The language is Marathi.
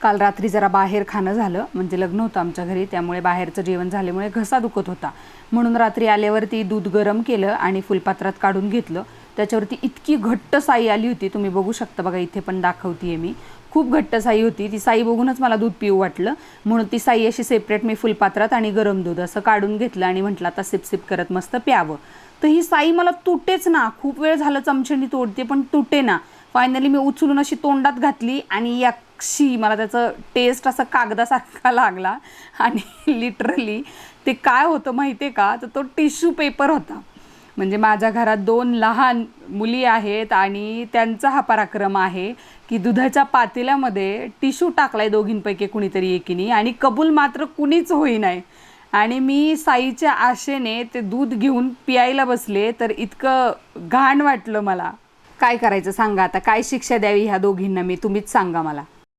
काल रात्री जरा बाहेर खाणं झालं, म्हणजे लग्न होतं आमच्या घरी, त्यामुळे बाहेरचं जेवण झाल्यामुळे घसा दुखत होता. म्हणून रात्री आल्यावरती दूध गरम केलं आणि फुलपात्रात काढून घेतलं. त्याच्यावरती इतकी घट्ट साई आली होती, तुम्ही बघू शकता बघा, इथे पण दाखवते मी. खूप घट्ट साई होती. ती साई बघूनच मला दूध पिऊ वाटलं, म्हणून ती साई अशी सेपरेट मी फुलपात्रात आणि गरम दूध असं काढून घेतलं आणि म्हटलं आता सिप सिप करत मस्त प्यावं. तर ही साई मला तुटेच ना, खूप वेळ झालं चमच्यानी तोडते पण तुटे ना. फायनली मी उचलून अशी तोंडात घातली आणि याक्षी मला त्याचं टेस्ट असा कागदासारखा लागला. आणि लिटरली ते काय होतं माहिती आहे का, तर तो टिश्यू पेपर होता. म्हणजे माझ्या घरात 2 लहान मुली आहेत आणि त्यांचा हा पराक्रम आहे की दुधाच्या पातेल्यामध्ये टिश्यू टाकलाय दोघींपैकी कुणीतरी एकीने, आणि कबूल मात्र कुणीच होईनाय. आणि मी साईच्या आशेने ते दूध घेऊन प्यायला बसले, तर इतकं घाण वाटलं मला. काय करायचं सांगा आता, काय शिक्षा द्यावी ह्या दोघींना मी, तुम्हीच सांगा मला.